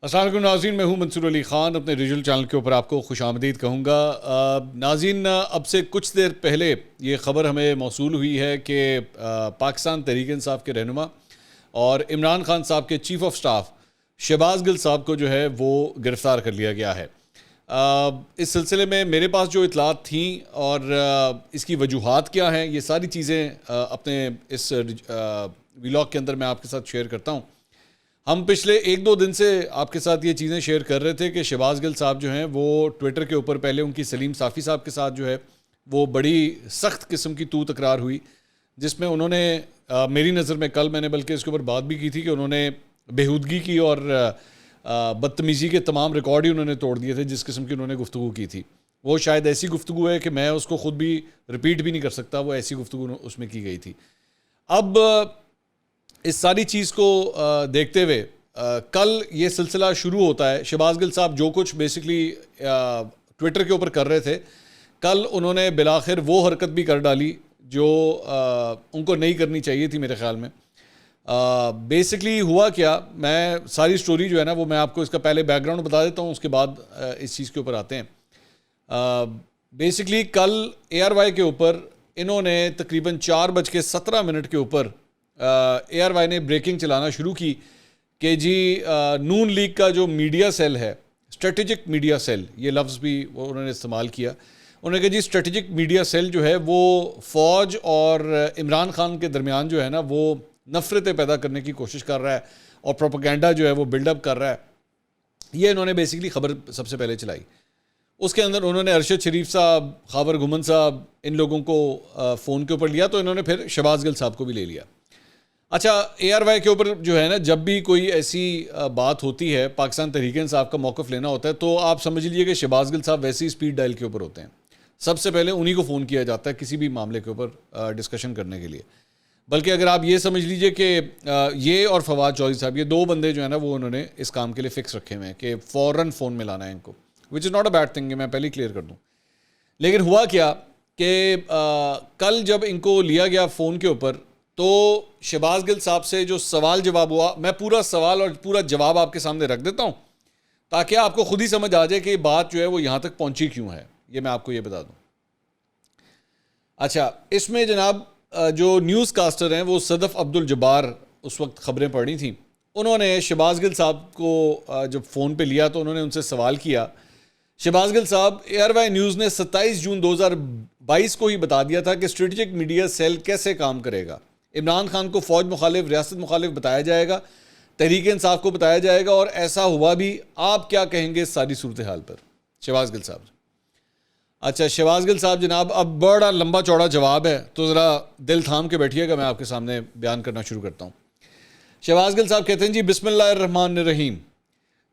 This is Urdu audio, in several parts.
السلام علیکم ناظرین، میں ہوں منصور علی خان. اپنے ریجنل چینل کے اوپر آپ کو خوش آمدید کہوں گا. ناظرین، اب سے کچھ دیر پہلے یہ خبر ہمیں موصول ہوئی ہے کہ پاکستان تحریک انصاف کے رہنما اور عمران خان صاحب کے چیف آف سٹاف شہباز گل صاحب کو جو ہے وہ گرفتار کر لیا گیا ہے. اس سلسلے میں میرے پاس جو اطلاعات تھیں اور اس کی وجوہات کیا ہیں، یہ ساری چیزیں اپنے اس ولاگ کے اندر میں آپ کے ساتھ شیئر کرتا ہوں. ہم پچھلے ایک دو دن سے آپ کے ساتھ یہ چیزیں شیئر کر رہے تھے کہ شہباز گل صاحب جو ہیں وہ ٹویٹر کے اوپر پہلے ان کی سلیم صافی صاحب کے ساتھ جو ہے وہ بڑی سخت قسم کی تکرار ہوئی، جس میں انہوں نے میری نظر میں کل میں نے بلکہ اس کے اوپر بات بھی کی تھی کہ انہوں نے بےہودگی کی اور بدتمیزی کے تمام ریکارڈ ہی انہوں نے توڑ دیے تھے. جس قسم کی انہوں نے گفتگو کی تھی وہ شاید ایسی گفتگو ہے کہ میں اس کو خود بھی ریپیٹ بھی نہیں کر سکتا. وہ ایسی گفتگو اس میں کی گئی تھی. اب اس ساری چیز کو دیکھتے ہوئے کل یہ سلسلہ شروع ہوتا ہے. شہباز گل صاحب جو کچھ بیسکلی ٹویٹر کے اوپر کر رہے تھے، کل انہوں نے بالآخر وہ حرکت بھی کر ڈالی جو ان کو نہیں کرنی چاہیے تھی میرے خیال میں. بیسکلی ہوا کیا، میں ساری سٹوری جو ہے نا وہ میں آپ کو اس کا پہلے بیک گراؤنڈ بتا دیتا ہوں، اس کے بعد اس چیز کے اوپر آتے ہیں. بیسکلی کل اے آر وائی کے اوپر انہوں نے تقریباً 4:17 کے اوپر اے آر وائی نے بریکنگ چلانا شروع کی کہ جی نون لیگ کا جو میڈیا سیل ہے، اسٹریٹجک میڈیا سیل، یہ لفظ بھی انہوں نے استعمال کیا. انہوں نے کہا جی اسٹریٹجک میڈیا سیل جو ہے وہ فوج اور عمران خان کے درمیان جو ہے نا وہ نفرتیں پیدا کرنے کی کوشش کر رہا ہے اور پروپیگنڈا جو ہے وہ بلڈ اپ کر رہا ہے. یہ انہوں نے بیسکلی خبر سب سے پہلے چلائی. اس کے اندر انہوں نے ارشد شریف صاحب، خاور گھمن صاحب، ان لوگوں کو فون کے اوپر لیا، تو انہوں نے پھر شہباز گل صاحب کو بھی لے لیا. اچھا، اے آر وائی کے اوپر جو ہے نا جب بھی کوئی ایسی بات ہوتی ہے، پاکستان تحریک انصاف کا موقف لینا ہوتا ہے، تو آپ سمجھ لیجیے کہ شہباز گل صاحب ویسے ہی اسپیڈ ڈائل کے اوپر ہوتے ہیں. سب سے پہلے انہی کو فون کیا جاتا ہے کسی بھی معاملے کے اوپر ڈسکشن کرنے کے لیے. بلکہ اگر آپ یہ سمجھ لیجیے کہ یہ اور فواد چودھری صاحب، یہ دو بندے جو ہیں نا وہ انہوں نے اس کام کے لیے فکس رکھے ہوئے ہیں کہ فوراً فون میں لانا ہے ان کو، which is not a bad thing, میں پہلے کلیئر کر دوں. لیکن ہوا کیا کہ کل جب ان کو لیا گیا فون کے اوپر تو شہباز گل صاحب سے جو سوال جواب ہوا، میں پورا سوال اور پورا جواب آپ کے سامنے رکھ دیتا ہوں تاکہ آپ کو خود ہی سمجھ آ جائے کہ یہ بات جو ہے وہ یہاں تک پہنچی کیوں ہے. یہ میں آپ کو یہ بتا دوں. اچھا، اس میں جناب جو نیوز کاسٹر ہیں وہ صدف عبد الجبار اس وقت خبریں پڑھنی تھیں. انہوں نے شہباز گل صاحب کو جب فون پہ لیا تو انہوں نے ان سے سوال کیا. شہباز گل صاحب، اے آر وائی نیوز نے 27 جون 2022 کو ہی بتا دیا تھا کہ اسٹریٹجک میڈیا سیل کیسے کام کرے گا. عمران خان کو فوج مخالف، ریاست مخالف بتایا جائے گا، تحریک انصاف کو بتایا جائے گا، اور ایسا ہوا بھی. آپ کیا کہیں گے اس ساری صورتحال پر شہباز گل صاحب؟ اچھا، شہباز گل صاحب جناب اب بڑا لمبا چوڑا جواب ہے، تو ذرا دل تھام کے بیٹھیے گا، میں آپ کے سامنے بیان کرنا شروع کرتا ہوں. شہباز گل صاحب کہتے ہیں جی بسم اللہ الرحمن الرحیم،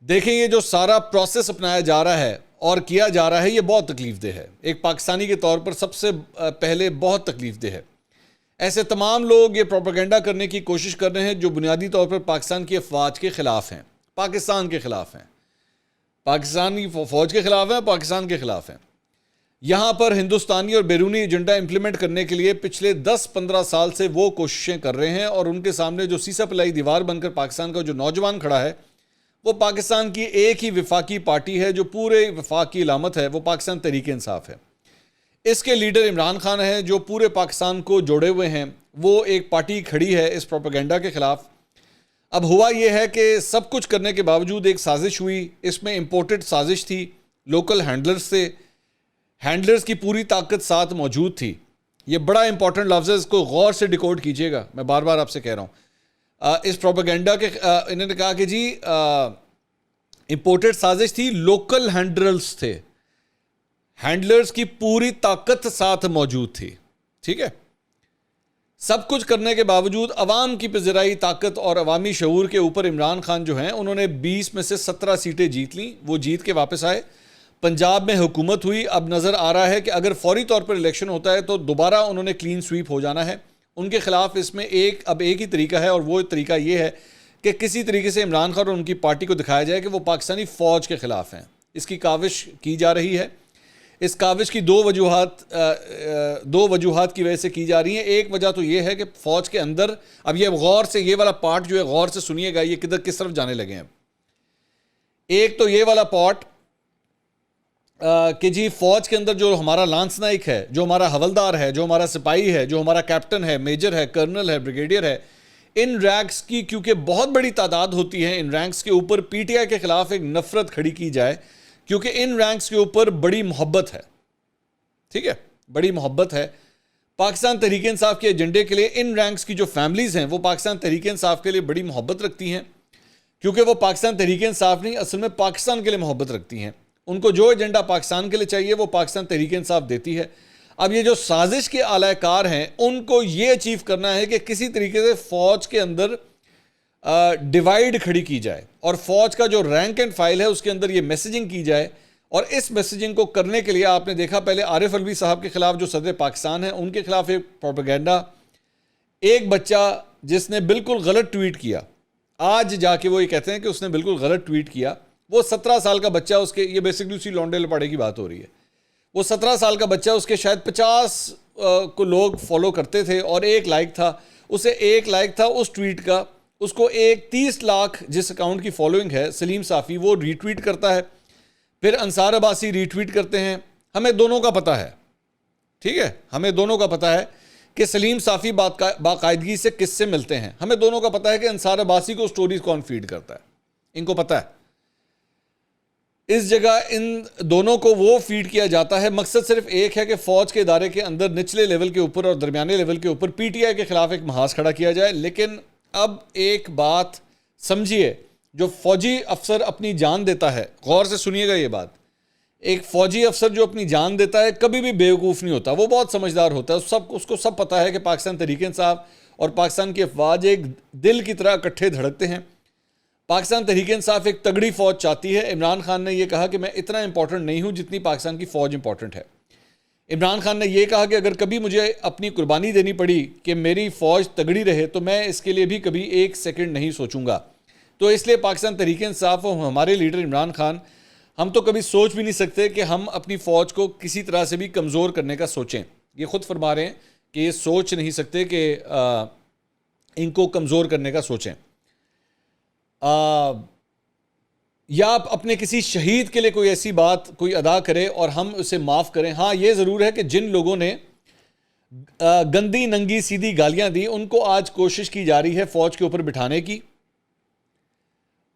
دیکھیں یہ جو سارا پروسیس اپنایا جا رہا ہے اور کیا جا رہا ہے یہ بہت تکلیف دہ ہے. ایک پاکستانی کے طور پر سب سے پہلے بہت تکلیف دہ ہے. ایسے تمام لوگ یہ پروپیگنڈا کرنے کی کوشش کر رہے ہیں جو بنیادی طور پر پاکستان کی افواج کے خلاف ہیں، پاکستان کے خلاف ہیں، پاکستانی فوج کے خلاف ہیں، پاکستان کے خلاف ہیں. یہاں پر ہندوستانی اور بیرونی ایجنڈا امپلیمنٹ کرنے کے لیے پچھلے 10-15 سال سے وہ کوششیں کر رہے ہیں، اور ان کے سامنے جو سیسا پلائی دیوار بن کر پاکستان کا جو نوجوان کھڑا ہے وہ پاکستان کی ایک ہی وفاقی پارٹی ہے جو پورے وفاق کی علامت ہے، وہ پاکستان تحریک انصاف ہے. اس کے لیڈر عمران خان ہیں جو پورے پاکستان کو جوڑے ہوئے ہیں. وہ ایک پارٹی کھڑی ہے اس پروپیگنڈا کے خلاف. اب ہوا یہ ہے کہ سب کچھ کرنے کے باوجود ایک سازش ہوئی. اس میں امپورٹڈ سازش تھی، لوکل ہینڈلرز سے، ہینڈلرز کی پوری طاقت ساتھ موجود تھی. یہ بڑا امپورٹنٹ لفظ ہے، اس کو غور سے ڈیکوڈ کیجئے گا، میں بار بار آپ سے کہہ رہا ہوں. اس پروپیگنڈا کے انہوں نے کہا کہ جی امپورٹڈ سازش تھی، لوکل ہینڈلرز تھے، ہینڈلرز کی پوری طاقت ساتھ موجود تھی. ٹھیک ہے، سب کچھ کرنے کے باوجود عوام کی پذیرائی، طاقت اور عوامی شعور کے اوپر عمران خان جو ہیں انہوں نے 20 میں سے 17 سیٹیں جیت لیں. وہ جیت کے واپس آئے، پنجاب میں حکومت ہوئی. اب نظر آ رہا ہے کہ اگر فوری طور پر الیکشن ہوتا ہے تو دوبارہ انہوں نے کلین سویپ ہو جانا ہے. ان کے خلاف اس میں اب ایک ہی طریقہ ہے، اور وہ طریقہ یہ ہے کہ کسی طریقے سے عمران خان اور ان کی پارٹی کو دکھایا جائے کہ وہ پاکستانی فوج کے خلاف ہیں. اس کی کاوش کی جا رہی ہے. اس کاوش کی دو وجوہات کی وجہ سے کی جا رہی ہیں. ایک وجہ تو یہ ہے کہ فوج کے اندر، اب یہ غور سے، یہ والا پارٹ جو ہے غور سے سنیے گا، یہ کس طرف جانے لگے ہیں. ایک تو یہ والا پارٹ کہ جی فوج کے اندر جو ہمارا لانس نائک ہے، جو ہمارا حولدار ہے، جو ہمارا سپاہی ہے، جو ہمارا کیپٹن ہے، میجر ہے، کرنل ہے، بریگیڈیئر ہے، ان رینکس کی کیونکہ بہت بڑی تعداد ہوتی ہے، ان رینکس کے اوپر پی ٹی آئی کے خلاف ایک نفرت کھڑی کی جائے، کیونکہ ان رینکس کے اوپر بڑی محبت ہے، ٹھیک ہے، بڑی محبت ہے پاکستان تحریک انصاف کے ایجنڈے کے لیے۔ ان رینکس کی جو فیملیز ہیں وہ پاکستان تحریک انصاف کے لیے بڑی محبت رکھتی ہیں، کیونکہ وہ پاکستان تحریک انصاف نہیں، اصل میں پاکستان کے لیے محبت رکھتی ہیں۔ ان کو جو ایجنڈا پاکستان کے لیے چاہیے وہ پاکستان تحریک انصاف دیتی ہے۔ اب یہ جو سازش کے اعلی کار ہیں ان کو یہ اچیو کرنا ہے کہ کسی طریقے سے فوج کے اندر ڈیوائیڈ کھڑی کی جائے، اور فوج کا جو رینک اینڈ فائل ہے اس کے اندر یہ میسیجنگ کی جائے، اور اس میسیجنگ کو کرنے کے لیے آپ نے دیکھا پہلے عارف الوی صاحب کے خلاف جو صدر پاکستان ہیں ان کے خلاف ایک پروپیگنڈا، ایک بچہ جس نے بالکل غلط ٹویٹ کیا، آج جا کے وہ یہ کہتے ہیں کہ اس نے بالکل غلط ٹویٹ کیا، وہ 17 سال کا بچہ، اس کے یہ بیسکلی اسی لونڈے لپاڑے کی بات ہو رہی ہے، وہ 17 سال کا بچہ، اس کے شاید 50 کو لوگ فالو کرتے تھے اور ایک لائک تھا، اسے ایک لائک تھا اس ٹویٹ کا، اس کو ایک 30 لاکھ جس اکاؤنٹ کی فالوئنگ ہے سلیم صافی وہ ری ٹویٹ کرتا ہے، پھر انصار عباسی ری ٹویٹ کرتے ہیں۔ ہمیں دونوں کا پتہ ہے، ٹھیک ہے، ہمیں دونوں کا پتہ ہے کہ سلیم صافی باقاعدگی سے کس سے ملتے ہیں، ہمیں دونوں کا پتہ ہے کہ انصار عباسی کو سٹوریز کون فیڈ کرتا ہے، ان کو پتہ ہے۔ اس جگہ ان دونوں کو وہ فیڈ کیا جاتا ہے، مقصد صرف ایک ہے کہ فوج کے ادارے کے اندر نچلے لیول کے اوپر اور درمیانے لیول کے اوپر پی ٹی آئی کے خلاف ایک محاذ کھڑا کیا جائے۔ لیکن اب ایک بات سمجھیے، جو فوجی افسر اپنی جان دیتا ہے، غور سے سنیے گا یہ بات، ایک فوجی افسر جو اپنی جان دیتا ہے کبھی بھی بیوقوف نہیں ہوتا، وہ بہت سمجھدار ہوتا ہے، اس کو سب پتہ ہے کہ پاکستان تحریک انصاف اور پاکستان کی افواج ایک دل کی طرح اکٹھے دھڑکتے ہیں۔ پاکستان تحریک انصاف ایک تگڑی فوج چاہتی ہے۔ عمران خان نے یہ کہا کہ میں اتنا امپورٹنٹ نہیں ہوں جتنی پاکستان کی فوج امپورٹنٹ ہے۔ عمران خان نے یہ کہا کہ اگر کبھی مجھے اپنی قربانی دینی پڑی کہ میری فوج تگڑی رہے تو میں اس کے لیے بھی کبھی ایک سیکنڈ نہیں سوچوں گا۔ تو اس لیے پاکستان تحریک انصاف اور ہمارے لیڈر عمران خان، ہم تو کبھی سوچ بھی نہیں سکتے کہ ہم اپنی فوج کو کسی طرح سے بھی کمزور کرنے کا سوچیں۔ یہ خود فرما رہے ہیں کہ یہ سوچ نہیں سکتے کہ ان کو کمزور کرنے کا سوچیں، یا آپ اپنے کسی شہید کے لیے کوئی ایسی بات کوئی ادا کرے اور ہم اسے معاف کریں۔ ہاں یہ ضرور ہے کہ جن لوگوں نے گندی ننگی سیدھی گالیاں دی ان کو آج کوشش کی جا رہی ہے فوج کے اوپر بٹھانے کی،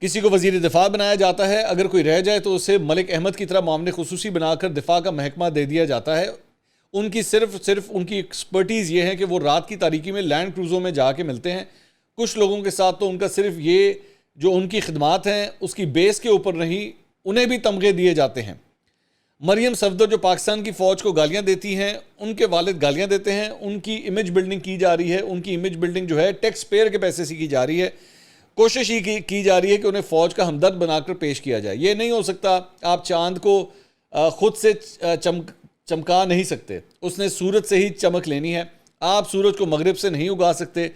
کسی کو وزیر دفاع بنایا جاتا ہے، اگر کوئی رہ جائے تو اسے ملک احمد کی طرح معاملے خصوصی بنا کر دفاع کا محکمہ دے دیا جاتا ہے۔ ان کی صرف ان کی ایکسپرٹیز یہ ہے کہ وہ رات کی تاریکی میں لینڈ کروزوں میں جا کے ملتے ہیں۔ کچھ لوگوں کے ساتھ تو ان کا صرف یہ جو ان کی خدمات ہیں اس کی بیس کے اوپر نہیں، انہیں بھی تمغے دیے جاتے ہیں۔ مریم صفدر جو پاکستان کی فوج کو گالیاں دیتی ہیں، ان کے والد گالیاں دیتے ہیں، ان کی امیج بلڈنگ کی جا رہی ہے، ان کی امیج بلڈنگ جو ہے ٹیکس پیئر کے پیسے سے کی جا رہی ہے، کوشش ہی کی جا رہی ہے کہ انہیں فوج کا ہمدرد بنا کر پیش کیا جائے۔ یہ نہیں ہو سکتا، آپ چاند کو خود سے چمکا نہیں سکتے، اس نے سورج سے ہی چمک لینی ہے، آپ سورج کو مغرب سے نہیں اگا سکتے۔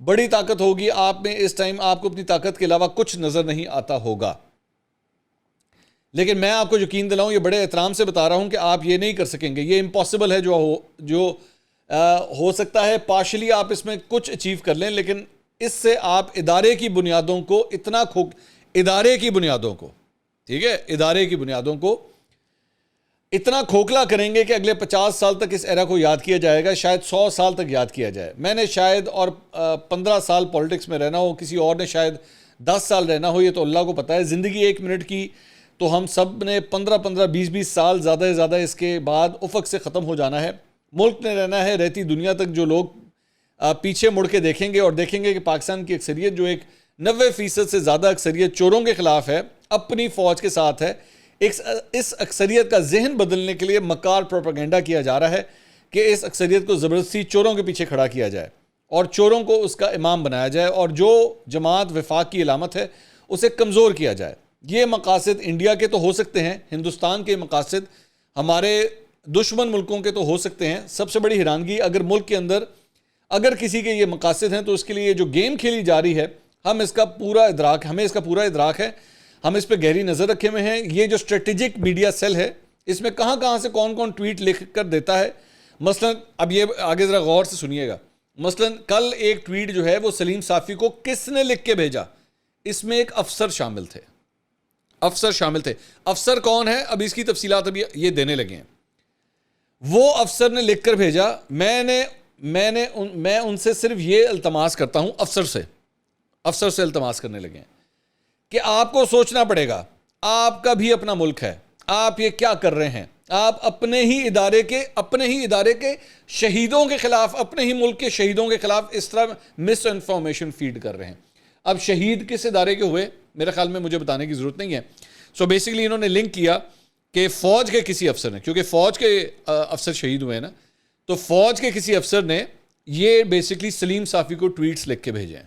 بڑی طاقت ہوگی آپ میں، اس ٹائم آپ کو اپنی طاقت کے علاوہ کچھ نظر نہیں آتا ہوگا، لیکن میں آپ کو یقین دلاؤں، یہ بڑے احترام سے بتا رہا ہوں کہ آپ یہ نہیں کر سکیں گے، یہ امپاسبل ہے۔ جو ہو سکتا ہے پارشلی آپ اس میں کچھ اچیو کر لیں، لیکن اس سے آپ ادارے کی بنیادوں کو اتنا کھوکھلا کریں گے کہ اگلے 50 سال تک اس ایرا کو یاد کیا جائے گا، شاید 100 سال تک یاد کیا جائے۔ میں نے شاید اور 15 سال پولیٹکس میں رہنا ہو، کسی اور نے شاید 10 سال رہنا ہو، یہ تو اللہ کو پتہ ہے۔ زندگی 1 منٹ کی، تو ہم سب نے 15 20 سال زیادہ سے زیادہ اس کے بعد افق سے ختم ہو جانا ہے۔ ملک نے رہنا ہے، رہتی دنیا تک جو لوگ پیچھے مڑ کے دیکھیں گے اور دیکھیں گے کہ پاکستان کی اکثریت جو ایک 90% سے زیادہ اکثریت چوروں کے خلاف ہے، اپنی فوج کے ساتھ ہے، اس اکثریت کا ذہن بدلنے کے لیے مکار پروپیگنڈا کیا جا رہا ہے کہ اس اکثریت کو زبردستی چوروں کے پیچھے کھڑا کیا جائے اور چوروں کو اس کا امام بنایا جائے، اور جو جماعت وفاق کی علامت ہے اسے کمزور کیا جائے۔ یہ مقاصد انڈیا کے تو ہو سکتے ہیں، ہندوستان کے مقاصد ہمارے دشمن ملکوں کے تو ہو سکتے ہیں۔ سب سے بڑی حیرانگی، اگر ملک کے اندر اگر کسی کے یہ مقاصد ہیں تو اس کے لیے جو گیم کھیلی جا رہی ہے، ہمیں اس کا پورا ادراک ہے، ہم اس پہ گہری نظر رکھے ہوئے ہیں۔ یہ جو اسٹریٹجک میڈیا سیل ہے، اس میں کہاں سے کون ٹویٹ لکھ کر دیتا ہے۔ مثلا اب یہ آگے ذرا غور سے سنیے گا، مثلا کل ایک ٹویٹ جو ہے وہ سلیم صافی کو کس نے لکھ کے بھیجا، اس میں ایک افسر شامل تھے، افسر شامل تھے. افسر کون ہے اب اس کی تفصیلات ابھی یہ دینے لگے ہیں. وہ افسر نے لکھ کر بھیجا, میں ان سے صرف یہ التماس کرتا ہوں, افسر سے التماس کرنے لگے ہیں کہ آپ کو سوچنا پڑے گا, آپ کا بھی اپنا ملک ہے, آپ یہ کیا کر رہے ہیں, آپ اپنے ہی ادارے کے شہیدوں کے خلاف, اپنے ہی ملک کے شہیدوں کے خلاف اس طرح مس انفارمیشن فیڈ کر رہے ہیں. اب شہید کس ادارے کے ہوئے میرے خیال میں مجھے بتانے کی ضرورت نہیں ہے. سو بیسیکلی انہوں نے لنک کیا کہ فوج کے کسی افسر نے, کیونکہ فوج کے افسر شہید ہوئے ہیں نا, تو فوج کے کسی افسر نے یہ بیسیکلی سلیم صافی کو ٹویٹس لکھ کے بھیجے ہیں.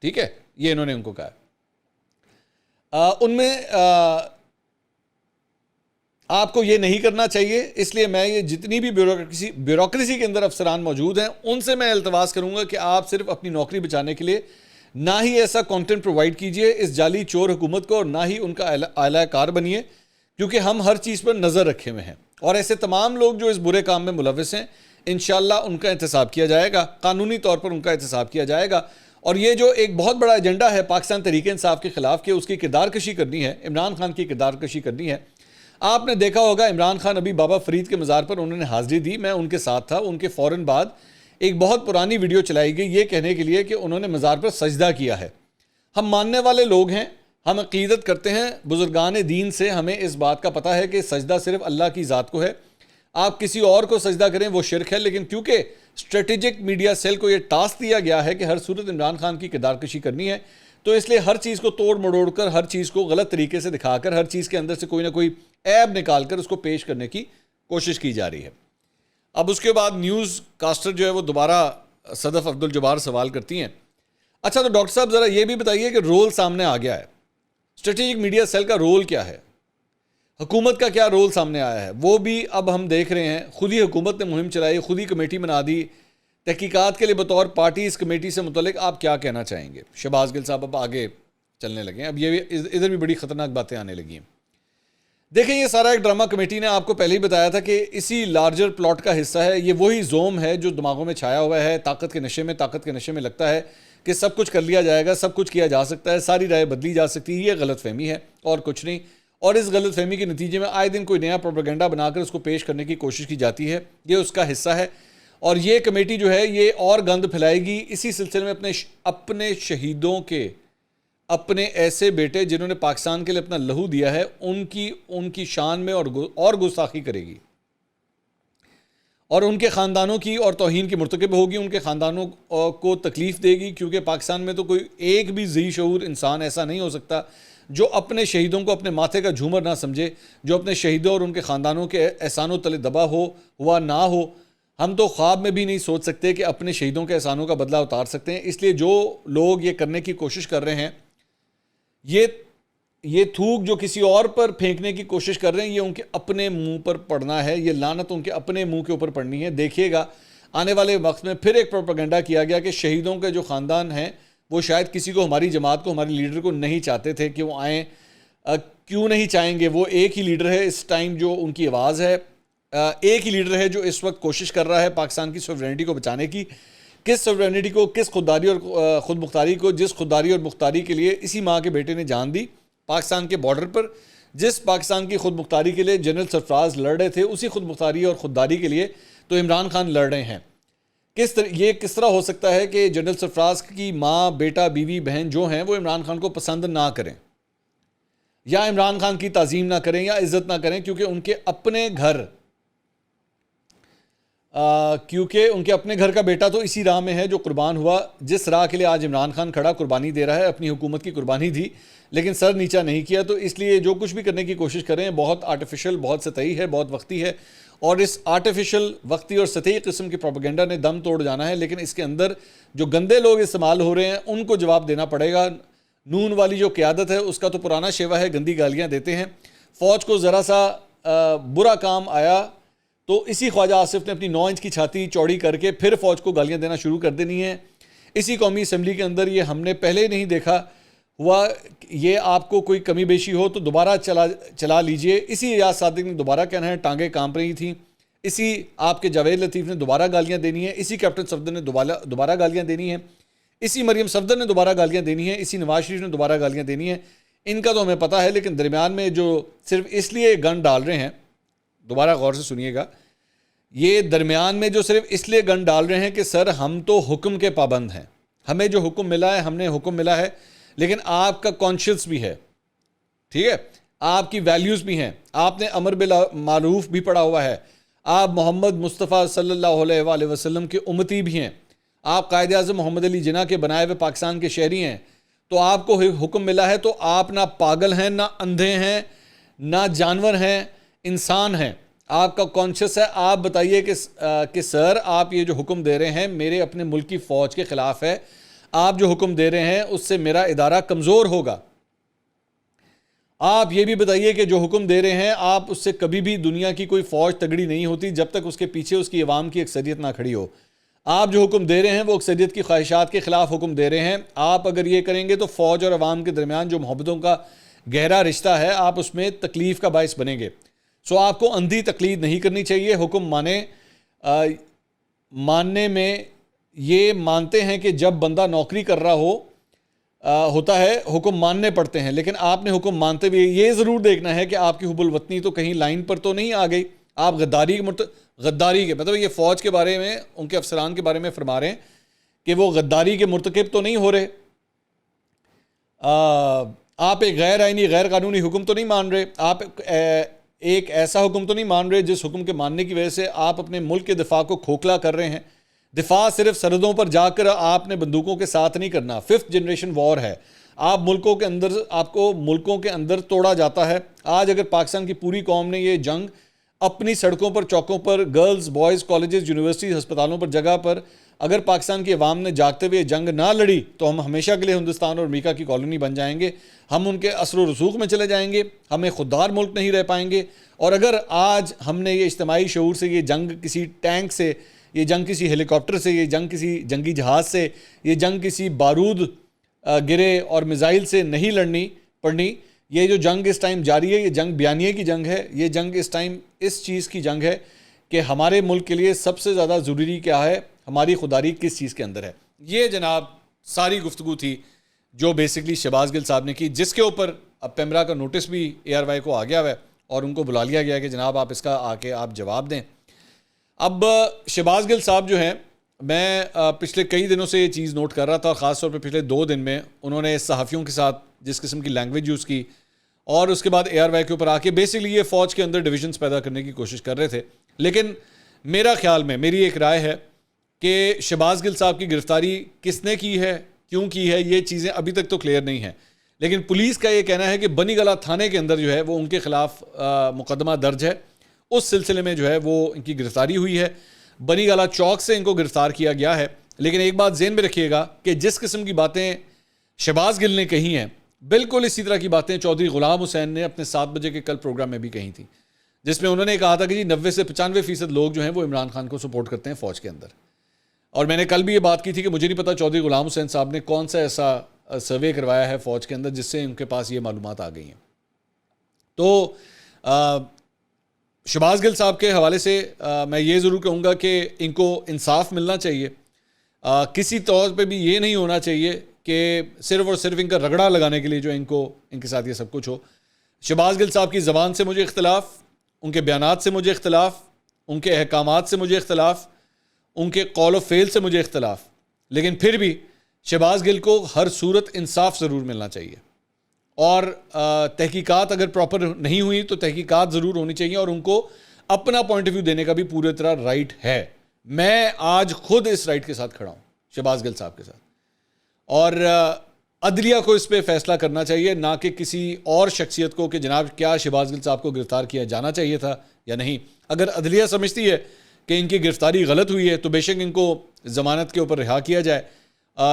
ٹھیک ہے, یہ انہوں نے ان کو کہا. ان میں آپ کو یہ نہیں کرنا چاہیے, اس لیے میں یہ جتنی بھی بیوروکریسی کے اندر افسران موجود ہیں ان سے میں التماس کروں گا کہ آپ صرف اپنی نوکری بچانے کے لیے نہ ہی ایسا کانٹینٹ پرووائڈ کیجئے اس جعلی چور حکومت کو, اور نہ ہی ان کا اعلی کار بنیے, کیونکہ ہم ہر چیز پر نظر رکھے ہوئے ہیں. اور ایسے تمام لوگ جو اس برے کام میں ملوث ہیں انشاءاللہ ان کا احتساب کیا جائے گا, قانونی طور پر ان کا احتساب کیا جائے گا. اور یہ جو ایک بہت بڑا ایجنڈا ہے پاکستان تحریک انصاف کے خلاف کہ اس کی کردار کشی کرنی ہے, عمران خان کی کردار کشی کرنی ہے. آپ نے دیکھا ہوگا عمران خان ابھی بابا فرید کے مزار پر انہوں نے حاضری دی, میں ان کے ساتھ تھا. ان کے فوراً بعد ایک بہت پرانی ویڈیو چلائی گئی یہ کہنے کے لیے کہ انہوں نے مزار پر سجدہ کیا ہے. ہم ماننے والے لوگ ہیں, ہم عقیدت کرتے ہیں بزرگان دین سے, ہمیں اس بات کا پتہ ہے کہ سجدہ صرف اللہ کی ذات کو ہے. آپ کسی اور کو سجدہ کریں وہ شرک ہے, لیکن کیونکہ اسٹریٹجک میڈیا سیل کو یہ ٹاسک دیا گیا ہے کہ ہر صورت عمران خان کی کردار کشی کرنی ہے, تو اس لیے ہر چیز کو توڑ مڑوڑ کر, ہر چیز کو غلط طریقے سے دکھا کر, ہر چیز کے اندر سے کوئی نہ کوئی عیب نکال کر اس کو پیش کرنے کی کوشش کی جا رہی ہے. اب اس کے بعد نیوز کاسٹر جو ہے وہ دوبارہ صدف عبدالجبار سوال کرتی ہیں, اچھا تو ڈاکٹر صاحب ذرا یہ بھی بتائیے کہ رول سامنے آ گیا ہے, اسٹریٹجک میڈیا سیل کا رول کیا ہے, حکومت کا کیا رول سامنے آیا ہے, وہ بھی اب ہم دیکھ رہے ہیں. خود ہی حکومت نے مہم چلائی, خود ہی کمیٹی بنا دی تحقیقات کے لیے بطور پارٹی. اس کمیٹی سے متعلق آپ کیا کہنا چاہیں گے؟ شہباز گل صاحب اب آگے چلنے لگے ہیں, اب یہ بھی ادھر بھی بڑی خطرناک باتیں آنے لگی ہیں. دیکھیں یہ سارا ایک ڈرامہ کمیٹی نے آپ کو پہلے ہی بتایا تھا کہ اسی لارجر پلاٹ کا حصہ ہے. یہ وہی زوم ہے جو دماغوں میں چھایا ہوا ہے, طاقت کے نشے میں لگتا ہے کہ سب کچھ کر لیا جائے گا, سب کچھ کیا جا سکتا ہے, ساری رائے بدلی جا سکتی ہے. یہ غلط فہمی ہے اور کچھ نہیں, اور اس غلط فہمی کے نتیجے میں آئے دن کوئی نیا پروپیگنڈا بنا کر اس کو پیش کرنے کی کوشش کی جاتی ہے. یہ اس کا حصہ ہے, اور یہ کمیٹی جو ہے یہ اور گند پھیلائے گی. اسی سلسلے میں اپنے شہیدوں کے, اپنے ایسے بیٹے جنہوں نے پاکستان کے لیے اپنا لہو دیا ہے, ان کی شان میں اور گستاخی کرے گی, اور ان کے خاندانوں کی اور توہین کی مرتکب ہوگی, ان کے خاندانوں کو تکلیف دے گی. کیونکہ پاکستان میں تو کوئی ایک بھی ذی شعور انسان ایسا نہیں ہو سکتا جو اپنے شہیدوں کو اپنے ماتھے کا جھومر نہ سمجھے, جو اپنے شہیدوں اور ان کے خاندانوں کے احسانوں تلے دبا ہوا نہ ہو. ہم تو خواب میں بھی نہیں سوچ سکتے کہ اپنے شہیدوں کے احسانوں کا بدلہ اتار سکتے ہیں. اس لیے جو لوگ یہ کرنے کی کوشش کر رہے ہیں, یہ تھوک جو کسی اور پر پھینکنے کی کوشش کر رہے ہیں, یہ ان کے اپنے منہ پر پڑنا ہے, یہ لعنت ان کے اپنے منہ کے اوپر پڑنی ہے. دیکھیے گا آنے والے وقت میں پھر ایک پروپیگنڈا کیا گیا کہ شہیدوں کے جو خاندان ہیں وہ شاید کسی کو, ہماری جماعت کو, ہمارے لیڈر کو نہیں چاہتے تھے کہ وہ آئیں. کیوں نہیں چاہیں گے؟ وہ ایک ہی لیڈر ہے اس ٹائم جو ان کی آواز ہے, ایک ہی لیڈر ہے جو اس وقت کوشش کر رہا ہے پاکستان کی سوورینٹی کو بچانے کی. کس سوورینٹی کو, کس خودداری اور خود مختاری کو, جس خودداری اور مختاری کے لیے اسی ماں کے بیٹے نے جان دی پاکستان کے بارڈر پر, جس پاکستان کی خود مختاری کے لیے جنرل سرفراز لڑ رہے تھے, اسی خود مختاری اور خودداری کے لیے تو عمران خان لڑ رہے ہیں. یہ کس طرح ہو سکتا ہے کہ جنرل سرفراز کی ماں, بیٹا, بیوی, بہن جو ہیں وہ عمران خان کو پسند نہ کریں, یا عمران خان کی تعظیم نہ کریں, یا عزت نہ کریں, کیونکہ ان کے اپنے گھر کا بیٹا تو اسی راہ میں ہے جو قربان ہوا, جس راہ کے لیے آج عمران خان کھڑا قربانی دے رہا ہے. اپنی حکومت کی قربانی دی لیکن سر نیچا نہیں کیا. تو اس لیے جو کچھ بھی کرنے کی کوشش کر رہے ہیں بہت آرٹیفیشل, بہت سطحی ہے, بہت وقتی ہے, اور اس آرٹیفیشل, وقتی اور سطحی قسم کے پروپیگنڈا نے دم توڑ جانا ہے. لیکن اس کے اندر جو گندے لوگ استعمال ہو رہے ہیں ان کو جواب دینا پڑے گا. نون والی جو قیادت ہے اس کا تو پرانا شیوا ہے, گندی گالیاں دیتے ہیں. فوج کو ذرا سا برا کام آیا تو اسی خواجہ آصف نے اپنی 9 انچ کی چھاتی چوڑی کر کے پھر فوج کو گالیاں دینا شروع کر دینی ہیں. اسی قومی اسمبلی کے اندر یہ ہم نے پہلے نہیں دیکھا ہوا. یہ آپ کو کوئی کمی بیشی ہو تو دوبارہ چلا لیجئے. اسی ایاز صادق نے دوبارہ کہنا ہے ٹانگیں کانپ رہی تھیں, اسی آپ کے جاوید لطیف نے دوبارہ گالیاں دینی ہیں, اسی کیپٹن صفدر نے دوبارہ گالیاں دینی ہیں, اسی مریم صفدر نے دوبارہ گالیاں دینی ہیں, اسی نواز شریف نے دوبارہ گالیاں دینی ہیں. ان کا تو ہمیں پتہ ہے، لیکن درمیان میں جو صرف اس لیے گن ڈال رہے ہیں، دوبارہ غور سے سنیے گا، یہ درمیان میں جو صرف اس لیے گن ڈال رہے ہیں کہ سر ہم تو حکم کے پابند ہیں، ہمیں جو حکم ملا ہے، ہم نے حکم ملا ہے، لیکن آپ کا کانشیس بھی ہے، ٹھیک ہے، آپ کی ویلیوز بھی ہیں، آپ نے امر بالمعروف بھی پڑھا ہوا ہے، آپ محمد مصطفیٰ صلی اللہ علیہ وآلہ وسلم کے امتی بھی ہیں، آپ قائد اعظم محمد علی جناح کے بنائے ہوئے پاکستان کے شہری ہیں، تو آپ کو حکم ملا ہے، تو آپ نہ پاگل ہیں، نہ اندھے ہیں، نہ جانور ہیں، انسان ہیں، آپ کا کانشیس ہے۔ آپ بتائیے کہ سر آپ یہ جو حکم دے رہے ہیں میرے اپنے ملک کی فوج کے خلاف ہے، آپ جو حکم دے رہے ہیں اس سے میرا ادارہ کمزور ہوگا۔ آپ یہ بھی بتائیے کہ جو حکم دے رہے ہیں آپ اس سے کبھی بھی دنیا کی کوئی فوج تگڑی نہیں ہوتی جب تک اس کے پیچھے اس کی عوام کی اکثریت نہ کھڑی ہو۔ آپ جو حکم دے رہے ہیں وہ اکثریت کی خواہشات کے خلاف حکم دے رہے ہیں۔ آپ اگر یہ کریں گے تو فوج اور عوام کے درمیان جو محبتوں کا گہرا رشتہ ہے آپ اس میں تکلیف کا باعث بنیں گے۔ سو آپ کو اندھی تقلید نہیں کرنی چاہیے، حکم ماننے میں یہ مانتے ہیں کہ جب بندہ نوکری کر رہا ہوتا ہے حکم ماننے پڑتے ہیں، لیکن آپ نے حکم مانتے ہوئے یہ ضرور دیکھنا ہے کہ آپ کی حب الوطنی تو کہیں لائن پر تو نہیں آ گئی، آپ غداری کے مطلب یہ فوج کے بارے میں ان کے افسران کے بارے میں فرما رہے ہیں کہ وہ غداری کے مرتکب تو نہیں ہو رہے، آپ ایک غیر آئینی غیر قانونی حکم تو نہیں مان رہے، آپ ایک ایسا حکم تو نہیں مان رہے جس حکم کے ماننے کی وجہ سے آپ اپنے ملک کے دفاع کو کھوکھلا کر رہے ہیں۔ دفاع صرف سرحدوں پر جا کر آپ نے بندوقوں کے ساتھ نہیں کرنا، 5th جنریشن وار ہے، آپ کو ملکوں کے اندر توڑا جاتا ہے۔ آج اگر پاکستان کی پوری قوم نے یہ جنگ اپنی سڑکوں پر، چوکوں پر، گرلز، بوائز کالجز، یونیورسٹیز، ہسپتالوں پر جگہ پر اگر پاکستان کی عوام نے جاگتے ہوئے جنگ نہ لڑی تو ہم ہمیشہ کے لیے ہندوستان اور امریکہ کی کالونی بن جائیں گے، ہم ان کے اثر و رسوخ میں چلے جائیں گے، ہمیں خوددار ملک نہیں رہ پائیں گے۔ اور اگر آج ہم نے یہ اجتماعی شعور سے یہ جنگ کسی ٹینک سے، یہ جنگ کسی ہیلی کاپٹر سے، یہ جنگ کسی جنگی جہاز سے، یہ جنگ کسی بارود گرے اور میزائل سے نہیں لڑنی پڑنی، یہ جو جنگ اس ٹائم جاری ہے یہ جنگ بیانیے کی جنگ ہے، یہ جنگ اس ٹائم اس چیز کی جنگ ہے کہ ہمارے ملک کے لیے سب سے زیادہ ضروری کیا ہے، ہماری خودداری کس چیز کے اندر ہے۔ یہ جناب ساری گفتگو تھی جو بیسکلی شہباز گل صاحب نے کی، جس کے اوپر اب پیمرا کا نوٹس بھی ARY کو آ گیا ہے اور ان کو بلا لیا گیا کہ جناب آپ اس کا آ کے آپ جواب دیں۔ اب شہباز گل صاحب جو ہیں، میں پچھلے کئی دنوں سے یہ چیز نوٹ کر رہا تھا، خاص طور پہ پچھلے 2 دن میں انہوں نے صحافیوں کے ساتھ جس قسم کی لینگویج یوز کی اور اس کے بعد ARY کے اوپر آ کے بیسکلی یہ فوج کے اندر ڈویژنز پیدا کرنے کی کوشش کر رہے تھے۔ لیکن میرا خیال میں میری ایک رائے ہے کہ شہباز گل صاحب کی گرفتاری کس نے کی ہے، کیوں کی ہے، یہ چیزیں ابھی تک تو کلیئر نہیں ہیں، لیکن پولیس کا یہ کہنا ہے کہ بنی گلہ تھانے کے اندر جو ہے وہ ان کے خلاف مقدمہ درج ہے، اس سلسلے میں جو ہے وہ ان کی گرفتاری ہوئی ہے، بنی گلہ چوک سے ان کو گرفتار کیا گیا ہے۔ لیکن ایک بات ذہن میں رکھیے گا کہ جس قسم کی باتیں شہباز گل نے کہی ہیں بالکل اسی طرح کی باتیں چودھری غلام حسین نے اپنے 7 بجے کے کل پروگرام میں بھی کہی تھیں، جس میں انہوں نے کہا تھا کہ 90 سے 95% لوگ جو ہیں وہ عمران خان کو سپورٹ کرتے ہیں فوج کے اندر۔ اور میں نے کل بھی یہ بات کی تھی کہ مجھے نہیں پتا چودھری غلام حسین صاحب نے کون سا ایسا سروے کروایا ہے فوج کے اندر جس سے ان کے پاس یہ معلومات آ گئی ہیں۔ تو شہباز گل صاحب کے حوالے سے میں یہ ضرور کہوں گا کہ ان کو انصاف ملنا چاہیے، کسی طور پہ بھی یہ نہیں ہونا چاہیے کہ صرف اور صرف ان کا رگڑا لگانے کے لیے جو ان کے ساتھ یہ سب کچھ ہو۔ شہباز گل صاحب کی زبان سے مجھے اختلاف، ان کے بیانات سے مجھے اختلاف، ان کے احکامات سے مجھے اختلاف، ان کے قول و فعل سے مجھے اختلاف، لیکن پھر بھی شہباز گل کو ہر صورت انصاف ضرور ملنا چاہیے، اور تحقیقات اگر پراپر نہیں ہوئی تو تحقیقات ضرور ہونی چاہیے، اور ان کو اپنا پوائنٹ آف ویو دینے کا بھی پوری طرح رائٹ ہے۔ میں آج خود اس رائٹ کے ساتھ کھڑا ہوں شہباز گل صاحب کے ساتھ، اور عدلیہ کو اس پہ فیصلہ کرنا چاہیے، نہ کہ کسی اور شخصیت کو کہ جناب کیا شہباز گل صاحب کو گرفتار کیا جانا چاہیے تھا یا نہیں۔ اگر عدلیہ سمجھتی ہے کہ ان کی گرفتاری غلط ہوئی ہے تو بے شک ان کو ضمانت کے اوپر رہا کیا جائے،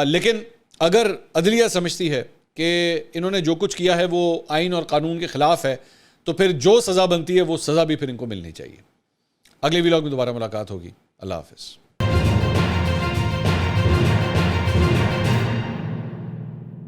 لیکن اگر عدلیہ سمجھتی ہے کہ انہوں نے جو کچھ کیا ہے وہ آئین اور قانون کے خلاف ہے تو پھر جو سزا بنتی ہے وہ سزا بھی پھر ان کو ملنی چاہیے۔ اگلے ویلاگ میں دوبارہ ملاقات ہوگی۔ اللہ حافظ۔